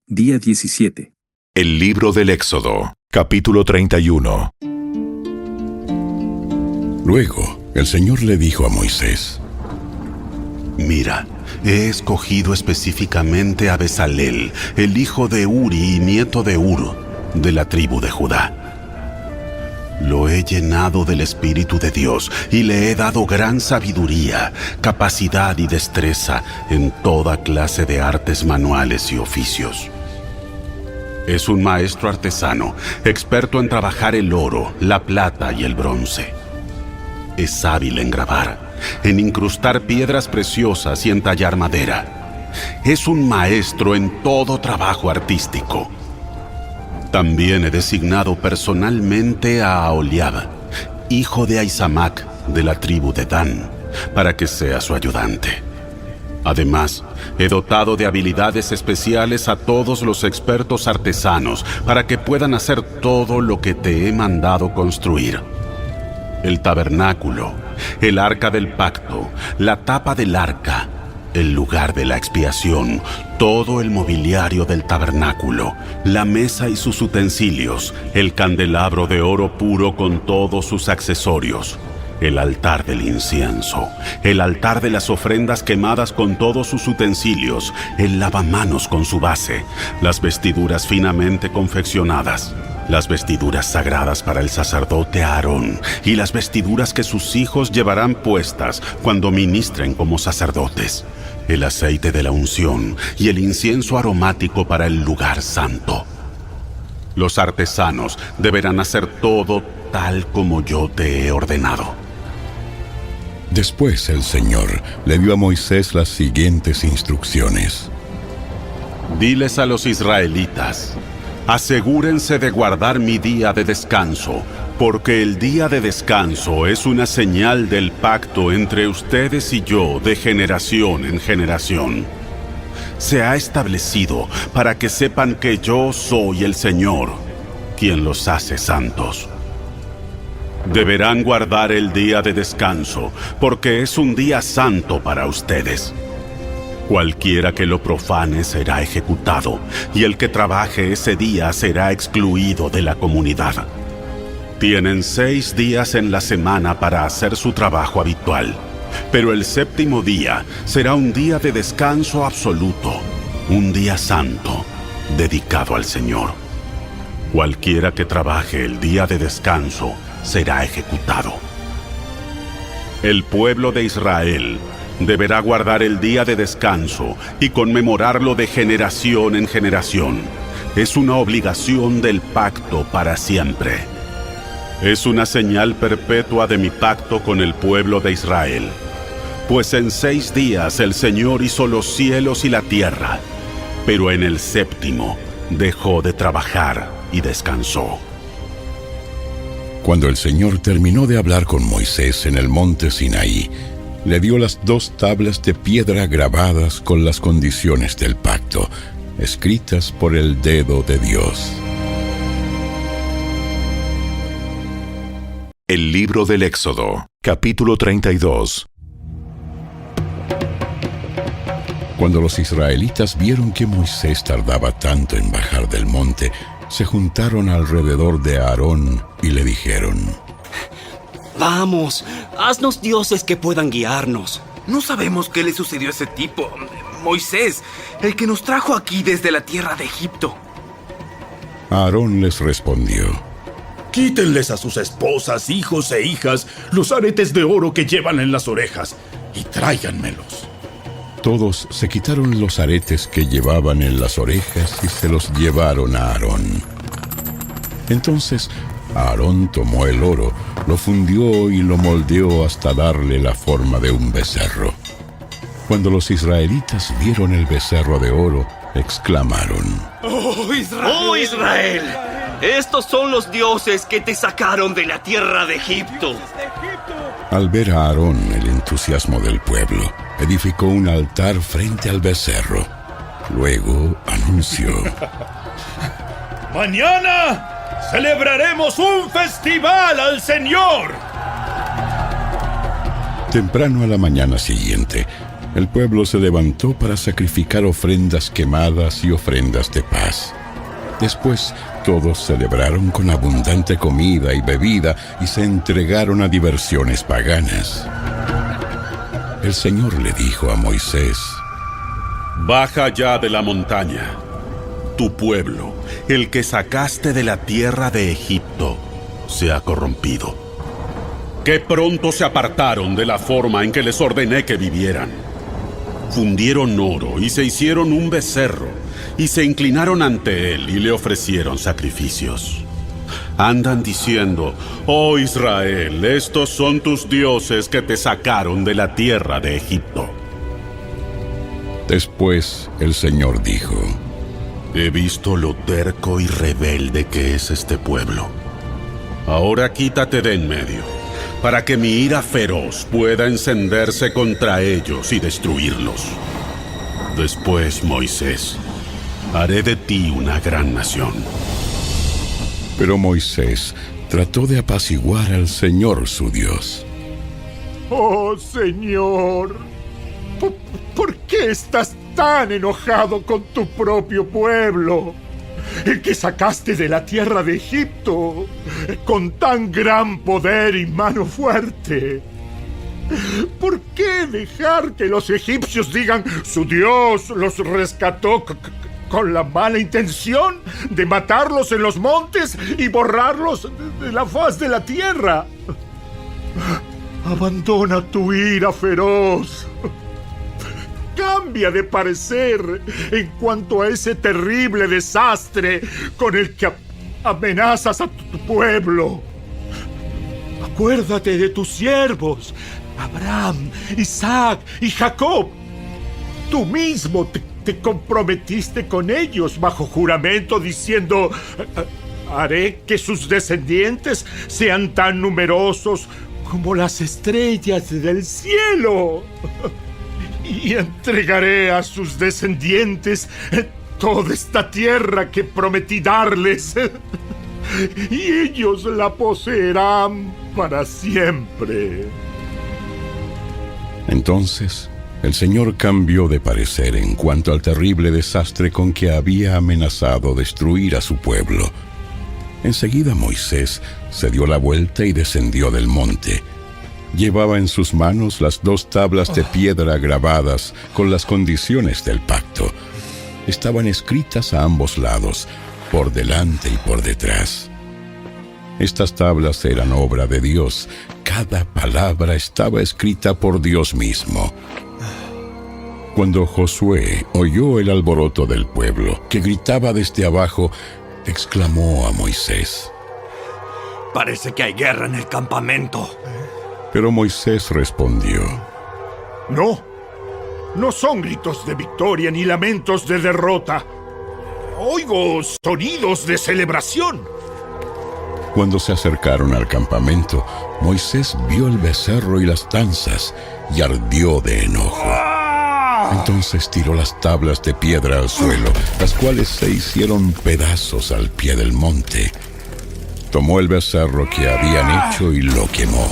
Día 17. El libro del Éxodo, capítulo 31. Luego, el Señor le dijo a Moisés: Mira, he escogido específicamente a Bezalel, el hijo de Uri y nieto de Hur, de la tribu de Judá. Lo he llenado del Espíritu de Dios y le he dado gran sabiduría, capacidad y destreza en toda clase de artes manuales y oficios. Es un maestro artesano, experto en trabajar el oro, la plata y el bronce. Es hábil en grabar, en incrustar piedras preciosas y en tallar madera. Es un maestro en todo trabajo artístico. También he designado personalmente a Aholiab, hijo de Ahisamac, de la tribu de Dan, para que sea su ayudante. Además, he dotado de habilidades especiales a todos los expertos artesanos para que puedan hacer todo lo que te he mandado construir. El tabernáculo, el arca del pacto, la tapa del arca, el lugar de la expiación, todo el mobiliario del tabernáculo, la mesa y sus utensilios, el candelabro de oro puro con todos sus accesorios, el altar del incienso, el altar de las ofrendas quemadas con todos sus utensilios, el lavamanos con su base, las vestiduras finamente confeccionadas, las vestiduras sagradas para el sacerdote Aarón y las vestiduras que sus hijos llevarán puestas cuando ministren como sacerdotes, el aceite de la unción y el incienso aromático para el lugar santo. Los artesanos deberán hacer todo tal como yo te he ordenado. Después el Señor le dio a Moisés las siguientes instrucciones: Diles a los israelitas: asegúrense de guardar mi día de descanso, porque el día de descanso es una señal del pacto entre ustedes y yo de generación en generación. Se ha establecido para que sepan que yo soy el Señor, quien los hace santos. Deberán guardar el día de descanso, porque es un día santo para ustedes. Cualquiera que lo profane será ejecutado, y el que trabaje ese día será excluido de la comunidad. Tienen 6 días en la semana para hacer su trabajo habitual, pero el séptimo día será un día de descanso absoluto, un día santo, dedicado al Señor. Cualquiera que trabaje el día de descanso será ejecutado. El pueblo de Israel deberá guardar el día de descanso y conmemorarlo de generación en generación. Es una obligación del pacto para siempre. Es una señal perpetua de mi pacto con el pueblo de Israel. Pues en 6 días el Señor hizo los cielos y la tierra, pero en el séptimo dejó de trabajar y descansó. Cuando el Señor terminó de hablar con Moisés en el monte Sinaí, le dio las 2 tablas de piedra grabadas con las condiciones del pacto, escritas por el dedo de Dios. El libro del Éxodo, capítulo 32. Cuando los israelitas vieron que Moisés tardaba tanto en bajar del monte, se juntaron alrededor de Aarón y le dijeron: Vamos, haznos dioses que puedan guiarnos. No sabemos qué le sucedió a ese tipo, Moisés, el que nos trajo aquí desde la tierra de Egipto. Aarón les respondió: Quítenles a sus esposas, hijos e hijas los aretes de oro que llevan en las orejas y tráiganmelos. Todos se quitaron los aretes que llevaban en las orejas y se los llevaron a Aarón. Entonces Aarón tomó el oro, lo fundió y lo moldeó hasta darle la forma de un becerro. Cuando los israelitas vieron el becerro de oro, exclamaron: ¡Oh, Israel! ¡Oh, Israel! Estos son los dioses que te sacaron de la tierra de Egipto. Al ver a Aarón el entusiasmo del pueblo, edificó un altar frente al becerro. Luego anunció: ¡Mañana celebraremos un festival al Señor! Temprano a la mañana siguiente, El pueblo se levantó para sacrificar ofrendas quemadas y ofrendas de paz. Después, todos celebraron con abundante comida y bebida y se entregaron a diversiones paganas. El Señor le dijo a Moisés: Baja ya de la montaña. Tu pueblo, el que sacaste de la tierra de Egipto, se ha corrompido. Qué pronto se apartaron de la forma en que les ordené que vivieran. Fundieron oro y se hicieron un becerro, y se inclinaron ante él y le ofrecieron sacrificios. Andan diciendo: Oh Israel, estos son tus dioses que te sacaron de la tierra de Egipto. Después el Señor dijo: He visto lo terco y rebelde que es este pueblo. Ahora quítate de en medio, para que mi ira feroz pueda encenderse contra ellos y destruirlos. Después, Moisés, haré de ti una gran nación. Pero Moisés trató de apaciguar al Señor su Dios. Oh, Señor, ¿por qué estás tan enojado con tu propio pueblo? El que sacaste de la tierra de Egipto con tan gran poder y mano fuerte. ¿Por qué dejar que los egipcios digan su Dios los rescató con la mala intención de matarlos en los montes y borrarlos de la faz de la tierra? Abandona tu ira feroz. Cambia de parecer en cuanto a ese terrible desastre con el que amenazas a tu pueblo. Acuérdate de tus siervos, Abraham, Isaac y Jacob. Tú mismo te comprometiste con ellos bajo juramento diciendo: haré que sus descendientes sean tan numerosos como las estrellas del cielo. Y entregaré a sus descendientes toda esta tierra que prometí darles. Y ellos la poseerán para siempre. Entonces, el Señor cambió de parecer en cuanto al terrible desastre con que había amenazado destruir a su pueblo. Enseguida Moisés se dio la vuelta y descendió del monte. Llevaba en sus manos las 2 tablas de piedra grabadas con las condiciones del pacto. Estaban escritas a ambos lados, por delante y por detrás. Estas tablas eran obra de Dios. Cada palabra estaba escrita por Dios mismo. Cuando Josué oyó el alboroto del pueblo, que gritaba desde abajo, exclamó a Moisés: Parece que hay guerra en el campamento. Pero Moisés respondió: No son gritos de victoria ni lamentos de derrota. Oigo sonidos de celebración. Cuando se acercaron al campamento, Moisés vio el becerro y las danzas y ardió de enojo. Entonces tiró las tablas de piedra al suelo, las cuales se hicieron pedazos al pie del monte. Tomó el becerro que habían hecho y lo quemó.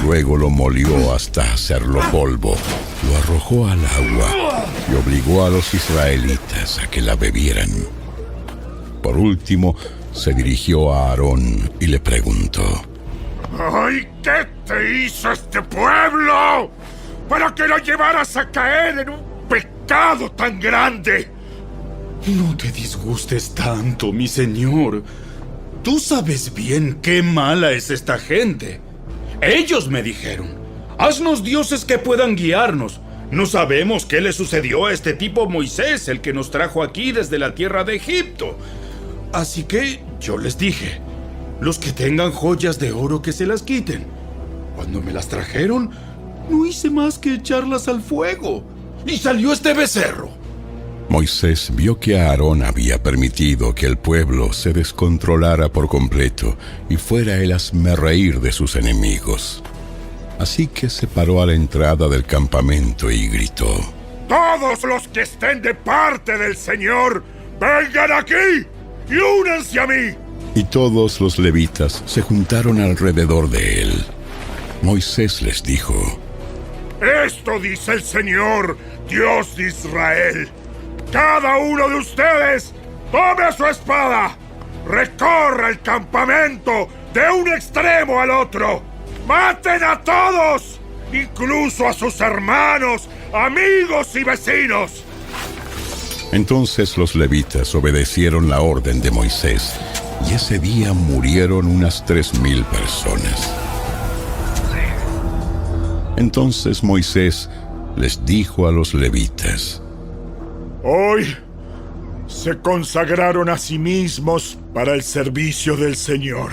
Luego lo molió hasta hacerlo polvo, lo arrojó al agua y obligó a los israelitas a que la bebieran. Por último, se dirigió a Aarón y le preguntó: ¡Ay, qué te hizo este pueblo para que lo llevaras a caer en un pecado tan grande? No te disgustes tanto, mi señor. Tú sabes bien qué mala es esta gente. Ellos me dijeron: haznos dioses que puedan guiarnos. No sabemos qué le sucedió a este tipo Moisés, el que nos trajo aquí desde la tierra de Egipto. Así que yo les dije: los que tengan joyas de oro que se las quiten. Cuando me las trajeron, no hice más que echarlas al fuego. Y salió este becerro. Moisés vio que Aarón había permitido que el pueblo se descontrolara por completo y fuera el hazmerreír de sus enemigos. Así que se paró a la entrada del campamento y gritó: ¡Todos los que estén de parte del Señor, vengan aquí y únanse a mí! Y todos los levitas se juntaron alrededor de él. Moisés les dijo: Esto dice el Señor, Dios de Israel. Cada uno de ustedes tome su espada, recorra el campamento de un extremo al otro. ¡Maten a todos! Incluso a sus hermanos, amigos y vecinos. Entonces los levitas obedecieron la orden de Moisés, y ese día murieron unas 3,000 personas. Entonces Moisés les dijo a los levitas: Hoy se consagraron a sí mismos para el servicio del Señor,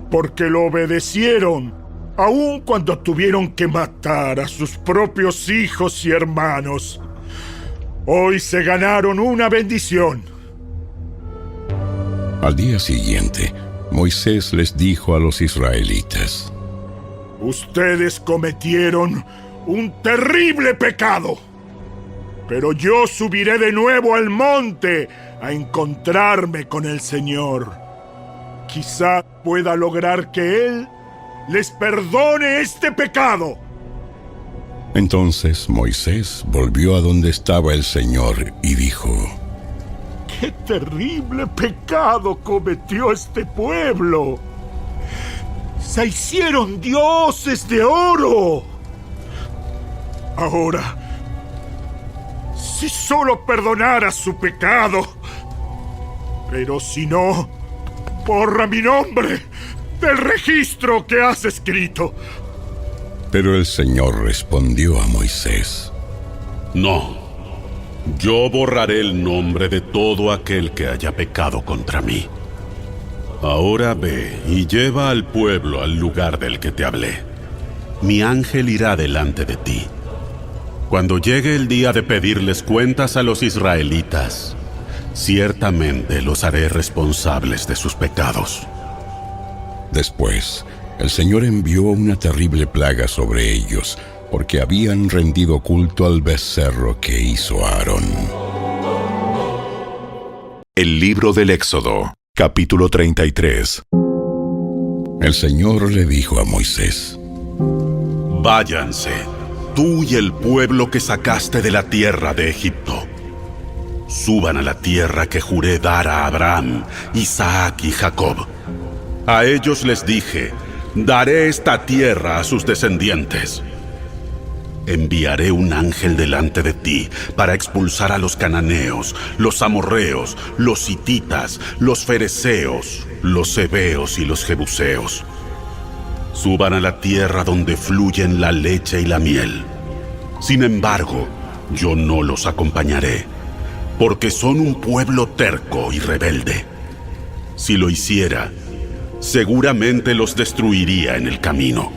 porque lo obedecieron, aun cuando tuvieron que matar a sus propios hijos y hermanos. Hoy se ganaron una bendición. Al día siguiente, Moisés les dijo a los israelitas: Ustedes cometieron un terrible pecado, pero yo subiré de nuevo al monte a encontrarme con el Señor. Quizá pueda lograr que Él les perdone este pecado. Entonces Moisés volvió a donde estaba el Señor y dijo: ¡Qué terrible pecado cometió este pueblo! ¡Se hicieron dioses de oro! Ahora, si solo perdonara su pecado, pero si no, borra mi nombre del registro que has escrito. Pero el Señor respondió a Moisés: No, yo borraré el nombre de todo aquel que haya pecado contra mí. Ahora ve y lleva al pueblo al lugar del que te hablé. Mi ángel irá delante de ti. Cuando llegue el día de pedirles cuentas a los israelitas, ciertamente los haré responsables de sus pecados. Después, el Señor envió una terrible plaga sobre ellos, porque habían rendido culto al becerro que hizo Aarón. El libro del Éxodo, capítulo 33. El Señor le dijo a Moisés: Váyanse, tú y el pueblo que sacaste de la tierra de Egipto. Suban a la tierra que juré dar a Abraham, Isaac y Jacob. A ellos les dije: daré esta tierra a sus descendientes. Enviaré un ángel delante de ti para expulsar a los cananeos, los amorreos, los hititas, los fereceos, los heveos y los jebuseos. Suban a la tierra donde fluyen la leche y la miel. Sin embargo, yo no los acompañaré, porque son un pueblo terco y rebelde. Si lo hiciera, seguramente los destruiría en el camino.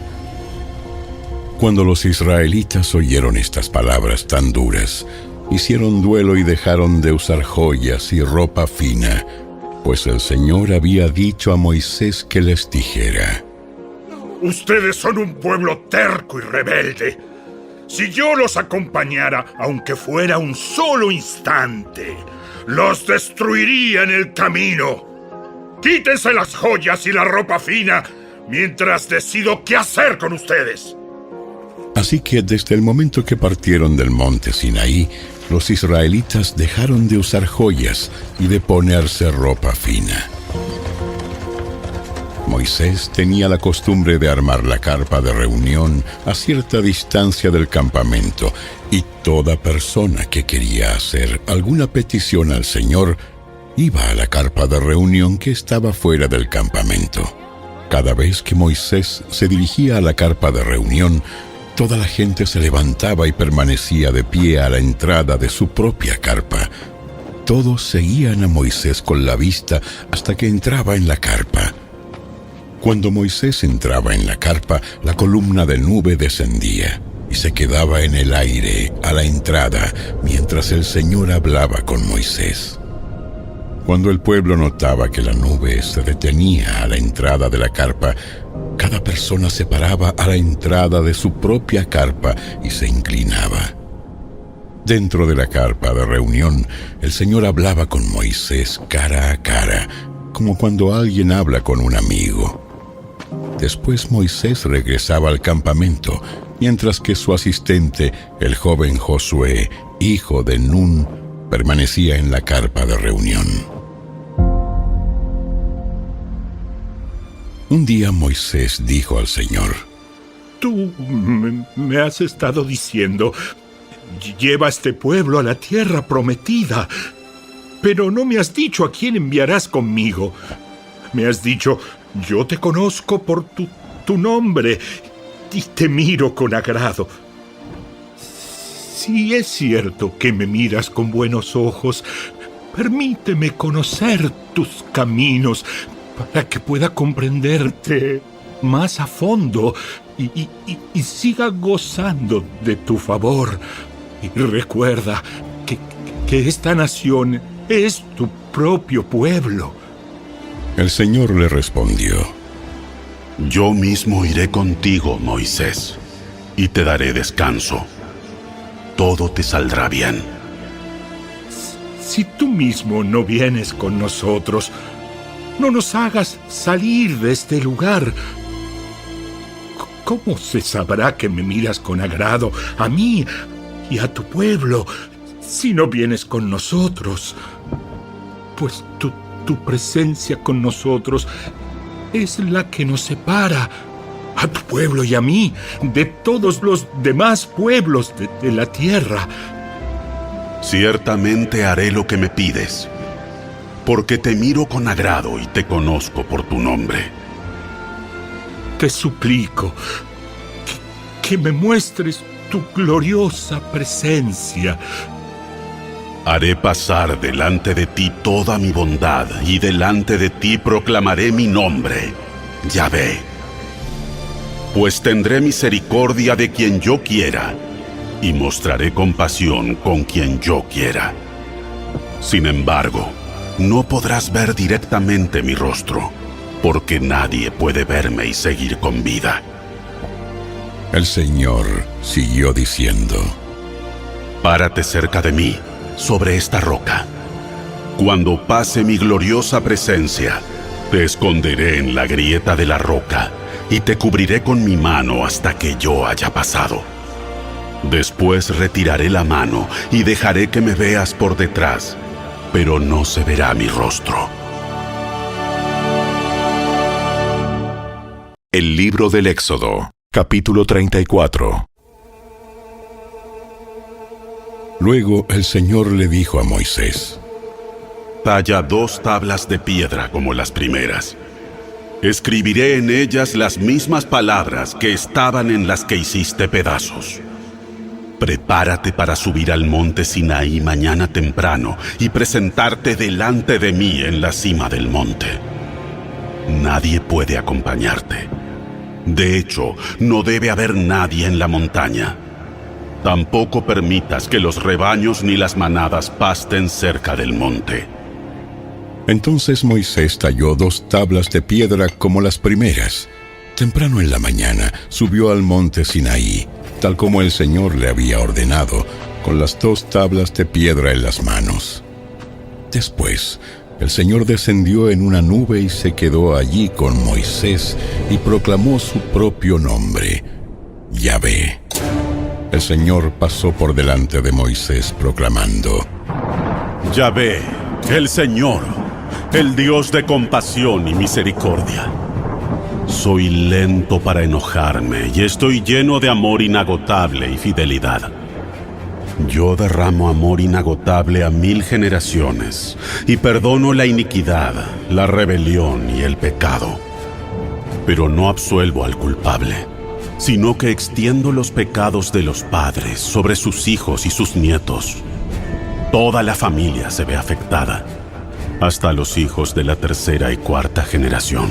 Cuando los israelitas oyeron estas palabras tan duras, hicieron duelo y dejaron de usar joyas y ropa fina, pues el Señor había dicho a Moisés que les dijera: Ustedes son un pueblo terco y rebelde. Si yo los acompañara, aunque fuera un solo instante, los destruiría en el camino. Quítense las joyas y la ropa fina mientras decido qué hacer con ustedes. Así que desde el momento que partieron del monte Sinaí, los israelitas dejaron de usar joyas y de ponerse ropa fina. Moisés tenía la costumbre de armar la carpa de reunión a cierta distancia del campamento, y toda persona que quería hacer alguna petición al Señor iba a la carpa de reunión que estaba fuera del campamento. Cada vez que Moisés se dirigía a la carpa de reunión, toda la gente se levantaba y permanecía de pie a la entrada de su propia carpa. Todos seguían a Moisés con la vista hasta que entraba en la carpa. Cuando Moisés entraba en la carpa, la columna de nube descendía y se quedaba en el aire a la entrada mientras el Señor hablaba con Moisés. Cuando el pueblo notaba que la nube se detenía a la entrada de la carpa, cada persona se paraba a la entrada de su propia carpa y se inclinaba. Dentro de la carpa de reunión, el Señor hablaba con Moisés cara a cara, como cuando alguien habla con un amigo. Después Moisés regresaba al campamento mientras que su asistente, el joven Josué, hijo de Nun, permanecía en la carpa de reunión. Un día Moisés dijo al Señor: Tú me has estado diciendo, lleva a este pueblo a la tierra prometida, pero no me has dicho a quién enviarás conmigo. Me has dicho, yo te conozco por tu nombre y te miro con agrado. Si es cierto que me miras con buenos ojos, permíteme conocer tus caminos para que pueda comprenderte más a fondo y siga gozando de tu favor. Y recuerda que esta nación es tu propio pueblo. El Señor le respondió: Yo mismo iré contigo, Moisés, y te daré descanso. Todo te saldrá bien. Si tú mismo no vienes con nosotros, no nos hagas salir de este lugar. ¿Cómo se sabrá que me miras con agrado a mí y a tu pueblo si no vienes con nosotros? Pues tu presencia con nosotros es la que nos separa, a tu pueblo y a mí, de todos los demás pueblos de la tierra. Ciertamente haré lo que me pides, porque te miro con agrado y te conozco por tu nombre. Te suplico que me muestres tu gloriosa presencia. Haré pasar delante de ti toda mi bondad, y delante de ti proclamaré mi nombre, Yahvé. Pues tendré misericordia de quien yo quiera, y mostraré compasión con quien yo quiera. Sin embargo, no podrás ver directamente mi rostro, porque nadie puede verme y seguir con vida. El Señor siguió diciendo: Párate cerca de mí, sobre esta roca. Cuando pase mi gloriosa presencia, te esconderé en la grieta de la roca y te cubriré con mi mano hasta que yo haya pasado. Después retiraré la mano y dejaré que me veas por detrás, pero no se verá mi rostro. El libro del Éxodo, capítulo 34. Luego el Señor le dijo a Moisés: Talla 2 tablas de piedra como las primeras. Escribiré en ellas las mismas palabras que estaban en las que hiciste pedazos. Prepárate para subir al monte Sinaí mañana temprano y presentarte delante de mí en la cima del monte. Nadie puede acompañarte. De hecho, no debe haber nadie en la montaña. Tampoco permitas que los rebaños ni las manadas pasten cerca del monte. Entonces Moisés talló 2 tablas de piedra como las primeras. Temprano en la mañana subió al monte Sinaí, tal como el Señor le había ordenado, con las 2 tablas de piedra en las manos. Después, el Señor descendió en una nube y se quedó allí con Moisés y proclamó su propio nombre, Yahvé. El Señor pasó por delante de Moisés proclamando: Yahvé, el Señor, el Dios de compasión y misericordia. Soy lento para enojarme y estoy lleno de amor inagotable y fidelidad. Yo derramo amor inagotable a 1000 generaciones y perdono la iniquidad, la rebelión y el pecado. Pero no absuelvo al culpable, sino que extiendo los pecados de los padres sobre sus hijos y sus nietos. Toda la familia se ve afectada, hasta los hijos de la 3ª y 4ª generación.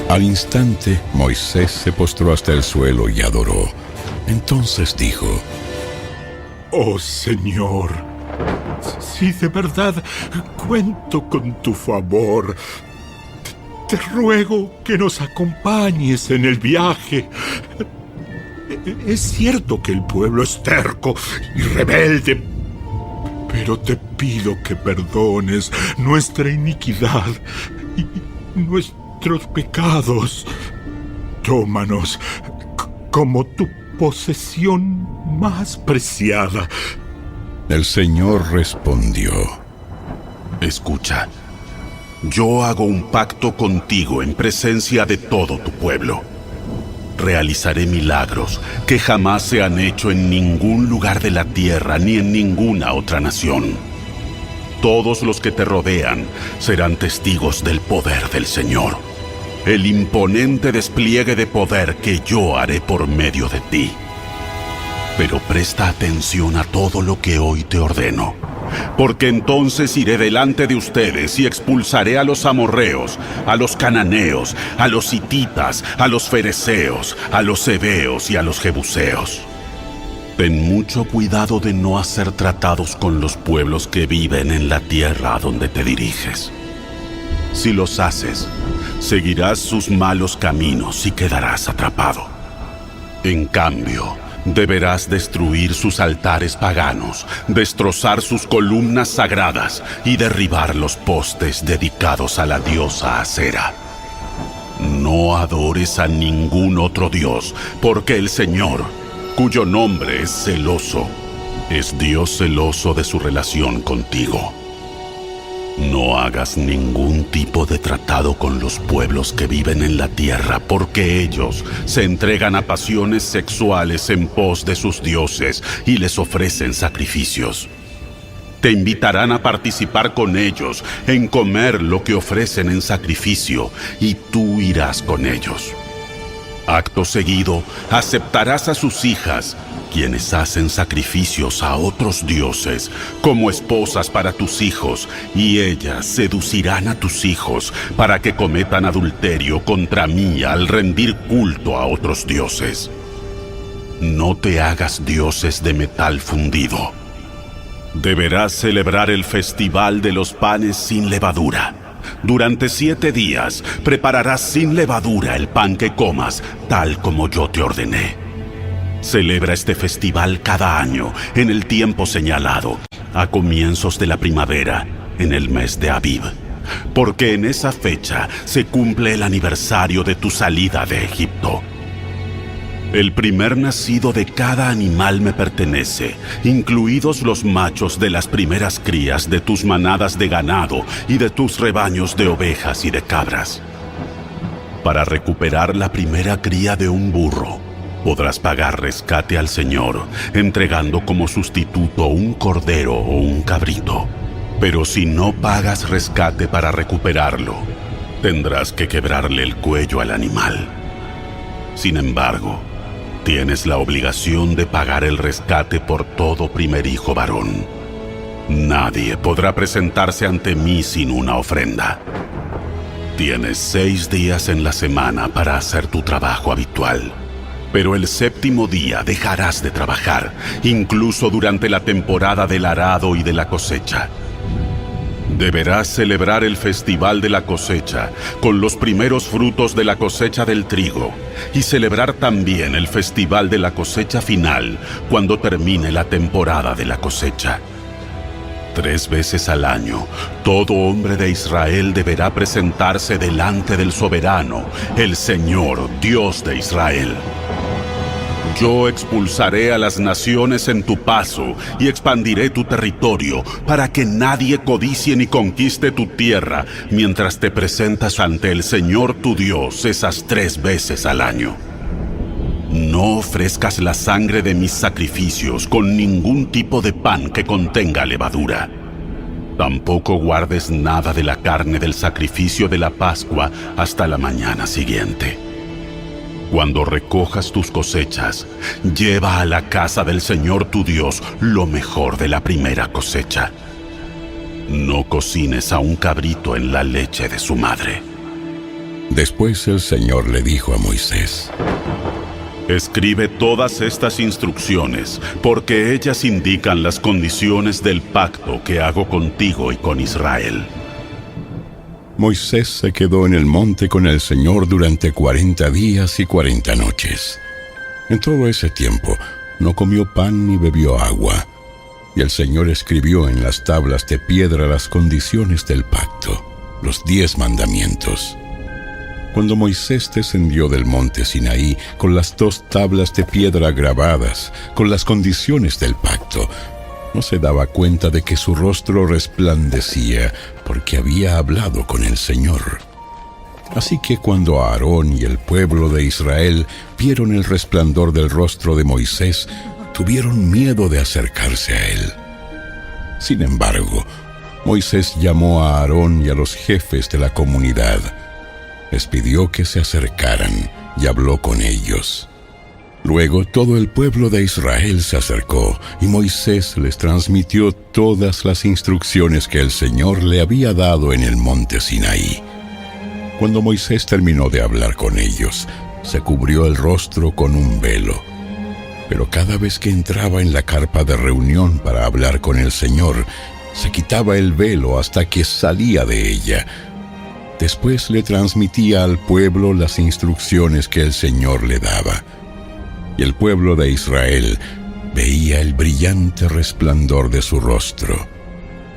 Al instante, Moisés se postró hasta el suelo y adoró. Entonces dijo: Oh Señor, si de verdad cuento con tu favor, te ruego que nos acompañes en el viaje. Es cierto que el pueblo es terco y rebelde, pero te pido que perdones nuestra iniquidad y nuestros pecados. Tómanos como tu posesión más preciada. El Señor respondió: Escucha, yo hago un pacto contigo en presencia de todo tu pueblo. Realizaré milagros que jamás se han hecho en ningún lugar de la tierra ni en ninguna otra nación. Todos los que te rodean serán testigos del poder del Señor, el imponente despliegue de poder que yo haré por medio de ti. Pero presta atención a todo lo que hoy te ordeno, porque entonces iré delante de ustedes y expulsaré a los amorreos, a los cananeos, a los hititas, a los fereceos, a los heveos y a los jebuseos. Ten mucho cuidado de no hacer tratados con los pueblos que viven en la tierra a donde te diriges. Si los haces, seguirás sus malos caminos y quedarás atrapado. En cambio, deberás destruir sus altares paganos, destrozar sus columnas sagradas y derribar los postes dedicados a la diosa Acera. No adores a ningún otro dios, porque el Señor, cuyo nombre es celoso, es Dios celoso de su relación contigo. No hagas ningún tipo de tratado con los pueblos que viven en la tierra, porque ellos se entregan a pasiones sexuales en pos de sus dioses y les ofrecen sacrificios. Te invitarán a participar con ellos en comer lo que ofrecen en sacrificio, y tú irás con ellos. Acto seguido, aceptarás a sus hijas, quienes hacen sacrificios a otros dioses, como esposas para tus hijos, y ellas seducirán a tus hijos para que cometan adulterio contra mí al rendir culto a otros dioses. No te hagas dioses de metal fundido. Deberás celebrar el festival de los panes sin levadura. Durante 7 días prepararás sin levadura el pan que comas, tal como yo te ordené. Celebra este festival cada año, en el tiempo señalado, a comienzos de la primavera, en el mes de Abib, porque en esa fecha se cumple el aniversario de tu salida de Egipto. El primer nacido de cada animal me pertenece, incluidos los machos de las primeras crías de tus manadas de ganado y de tus rebaños de ovejas y de cabras. Para recuperar la primera cría de un burro, podrás pagar rescate al Señor, entregando como sustituto un cordero o un cabrito. Pero si no pagas rescate para recuperarlo, tendrás que quebrarle el cuello al animal. Sin embargo, tienes la obligación de pagar el rescate por todo primer hijo varón. Nadie podrá presentarse ante mí sin una ofrenda. Tienes 6 días en la semana para hacer tu trabajo habitual, pero el 7º día dejarás de trabajar, incluso durante la temporada del arado y de la cosecha. Deberás celebrar el festival de la cosecha con los primeros frutos de la cosecha del trigo, y celebrar también el festival de la cosecha final cuando termine la temporada de la cosecha. 3 veces al año, todo hombre de Israel deberá presentarse delante del soberano, el Señor, Dios de Israel. Yo expulsaré a las naciones en tu paso y expandiré tu territorio para que nadie codicie ni conquiste tu tierra mientras te presentas ante el Señor tu Dios esas 3 veces al año. No ofrezcas la sangre de mis sacrificios con ningún tipo de pan que contenga levadura. Tampoco guardes nada de la carne del sacrificio de la Pascua hasta la mañana siguiente. Cuando recojas tus cosechas, lleva a la casa del Señor tu Dios lo mejor de la primera cosecha. No cocines a un cabrito en la leche de su madre. Después el Señor le dijo a Moisés: Escribe todas estas instrucciones, porque ellas indican las condiciones del pacto que hago contigo y con Israel. Moisés se quedó en el monte con el Señor durante 40 días y 40 noches. En todo ese tiempo no comió pan ni bebió agua, y el Señor escribió en las tablas de piedra las condiciones del pacto, los 10 mandamientos. Cuando Moisés descendió del monte Sinaí con las 2 tablas de piedra grabadas, con las condiciones del pacto, no se daba cuenta de que su rostro resplandecía porque había hablado con el Señor. Así que cuando Aarón y el pueblo de Israel vieron el resplandor del rostro de Moisés, tuvieron miedo de acercarse a él. Sin embargo, Moisés llamó a Aarón y a los jefes de la comunidad. Les pidió que se acercaran y habló con ellos. Luego todo el pueblo de Israel se acercó y Moisés les transmitió todas las instrucciones que el Señor le había dado en el monte Sinaí. Cuando Moisés terminó de hablar con ellos, se cubrió el rostro con un velo. Pero cada vez que entraba en la carpa de reunión para hablar con el Señor, se quitaba el velo hasta que salía de ella. Después le transmitía al pueblo las instrucciones que el Señor le daba. Y el pueblo de Israel veía el brillante resplandor de su rostro.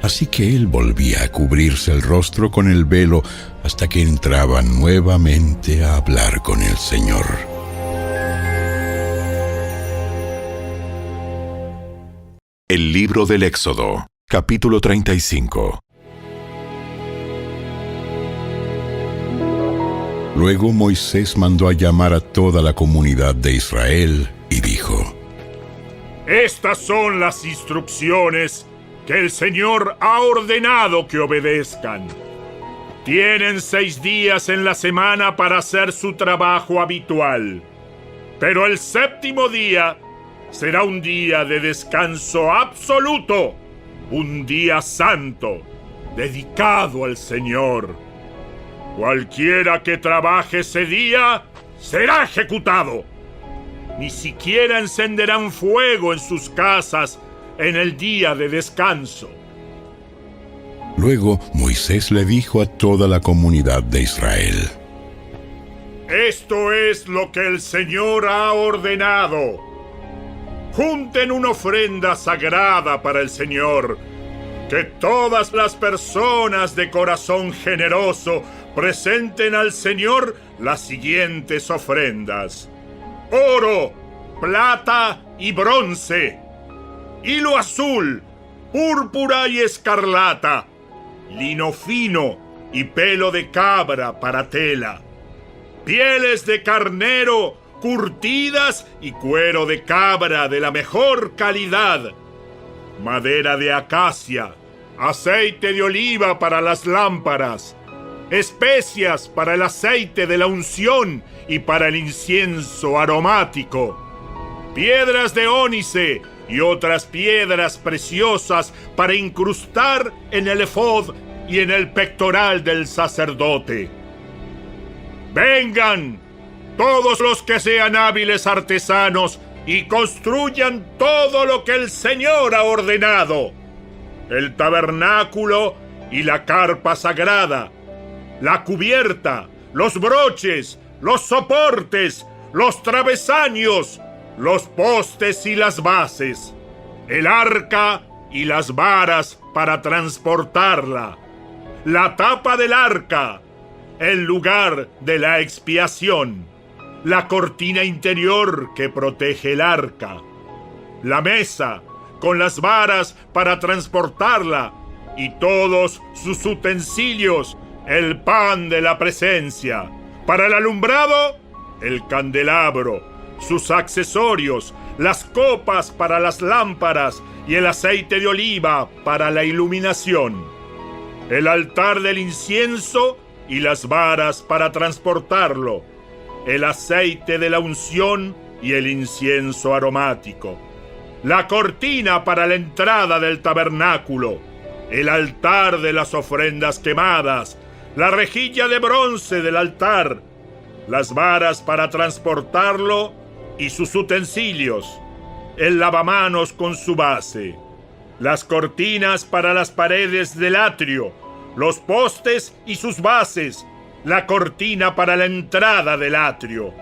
Así que él volvía a cubrirse el rostro con el velo hasta que entraba nuevamente a hablar con el Señor. El libro del Éxodo, capítulo 35. Luego Moisés mandó a llamar a toda la comunidad de Israel y dijo: Estas son las instrucciones que el Señor ha ordenado que obedezcan. Tienen 6 días en la semana para hacer su trabajo habitual, pero el 7º día será un día de descanso absoluto, un día santo, dedicado al Señor. Cualquiera que trabaje ese día será ejecutado. Ni siquiera encenderán fuego en sus casas en el día de descanso. Luego Moisés le dijo a toda la comunidad de Israel: Esto es lo que el Señor ha ordenado. Junten una ofrenda sagrada para el Señor. Que todas las personas de corazón generoso presenten al Señor las siguientes ofrendas: oro, plata y bronce, hilo azul, púrpura y escarlata, lino fino y pelo de cabra para tela, pieles de carnero curtidas y cuero de cabra de la mejor calidad, madera de acacia, aceite de oliva para las lámparas, especias para el aceite de la unción y para el incienso aromático, piedras de ónice y otras piedras preciosas para incrustar en el efod y en el pectoral del sacerdote. Vengan, todos los que sean hábiles artesanos, y construyan todo lo que el Señor ha ordenado: el tabernáculo y la carpa sagrada, la cubierta, los broches, los soportes, los travesaños, los postes y las bases, el arca y las varas para transportarla, la tapa del arca, el lugar de la expiación, la cortina interior que protege el arca, la mesa con las varas para transportarla y todos sus utensilios, el pan de la presencia, para el alumbrado, el candelabro, sus accesorios, las copas para las lámparas y el aceite de oliva para la iluminación, el altar del incienso y las varas para transportarlo, el aceite de la unción y el incienso aromático, la cortina para la entrada del tabernáculo, el altar de las ofrendas quemadas, la rejilla de bronce del altar, las varas para transportarlo y sus utensilios, el lavamanos con su base, las cortinas para las paredes del atrio, los postes y sus bases, la cortina para la entrada del atrio,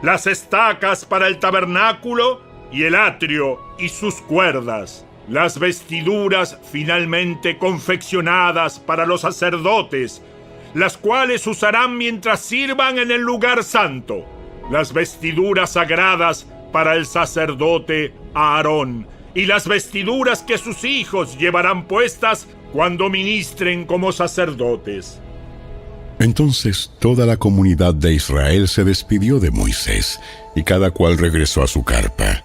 las estacas para el tabernáculo y el atrio y sus cuerdas, las vestiduras finalmente confeccionadas para los sacerdotes, las cuales usarán mientras sirvan en el lugar santo. Las vestiduras sagradas para el sacerdote Aarón y las vestiduras que sus hijos llevarán puestas cuando ministren como sacerdotes. Entonces toda la comunidad de Israel se despidió de Moisés, y cada cual regresó a su carpa.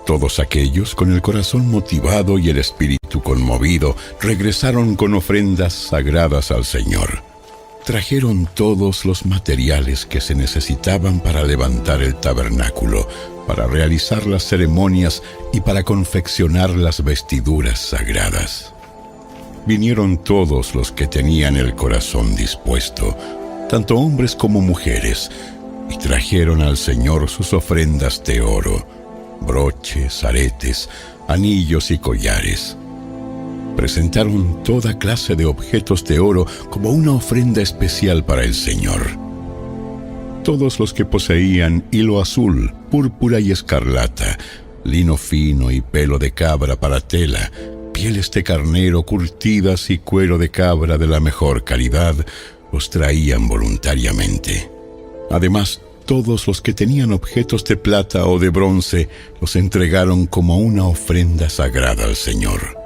Todos aquellos con el corazón motivado y el espíritu conmovido regresaron con ofrendas sagradas al Señor. Trajeron todos los materiales que se necesitaban para levantar el tabernáculo, para realizar las ceremonias y para confeccionar las vestiduras sagradas. Vinieron todos los que tenían el corazón dispuesto, tanto hombres como mujeres, y trajeron al Señor sus ofrendas de oro, broches, aretes, anillos y collares. Presentaron toda clase de objetos de oro como una ofrenda especial para el Señor. Todos los que poseían hilo azul, púrpura y escarlata, lino fino y pelo de cabra para tela, pieles de carnero curtidas y cuero de cabra de la mejor calidad, los traían voluntariamente. Además, todos los que tenían objetos de plata o de bronce los entregaron como una ofrenda sagrada al Señor.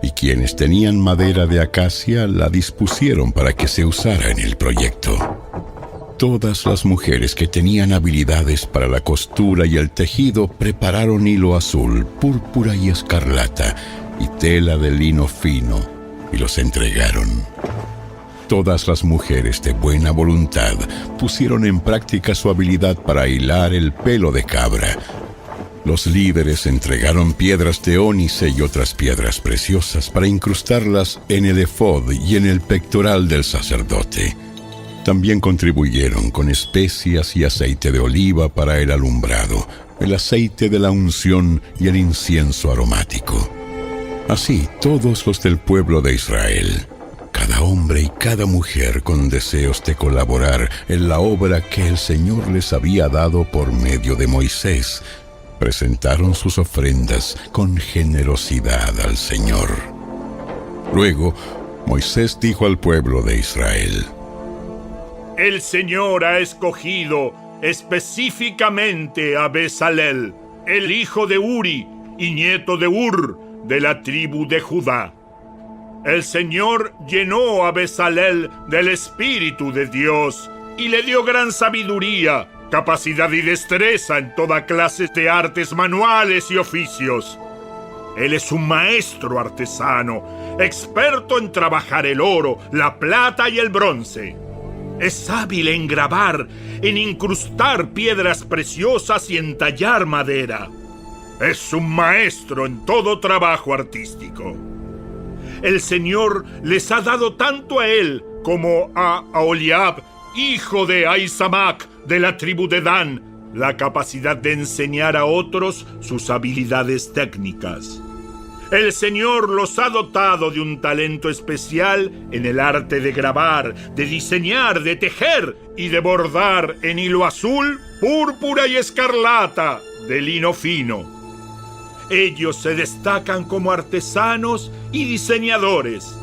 Y quienes tenían madera de acacia la dispusieron para que se usara en el proyecto. Todas las mujeres que tenían habilidades para la costura y el tejido prepararon hilo azul, púrpura y escarlata, y tela de lino fino, y los entregaron. Todas las mujeres de buena voluntad pusieron en práctica su habilidad para hilar el pelo de cabra. Los líderes entregaron piedras de ónice y otras piedras preciosas para incrustarlas en el efod y en el pectoral del sacerdote. También contribuyeron con especias y aceite de oliva para el alumbrado, el aceite de la unción y el incienso aromático. Así, todos los del pueblo de Israel, cada hombre y cada mujer con deseos de colaborar en la obra que el Señor les había dado por medio de Moisés, presentaron sus ofrendas con generosidad al Señor. Luego, Moisés dijo al pueblo de Israel: El Señor ha escogido específicamente a Bezalel, el hijo de Uri y nieto de Hur, de la tribu de Judá. El Señor llenó a Bezalel del Espíritu de Dios y le dio gran sabiduría, capacidad y destreza en toda clase de artes manuales y oficios. Él es un maestro artesano, experto en trabajar el oro, la plata y el bronce. Es hábil en grabar, en incrustar piedras preciosas y en tallar madera. Es un maestro en todo trabajo artístico. El Señor les ha dado tanto a él como a Aholiab, hijo de Ahisamac, de la tribu de Dan, la capacidad de enseñar a otros sus habilidades técnicas. El Señor los ha dotado de un talento especial en el arte de grabar, de diseñar, de tejer y de bordar en hilo azul, púrpura y escarlata, de lino fino. Ellos se destacan como artesanos y diseñadores.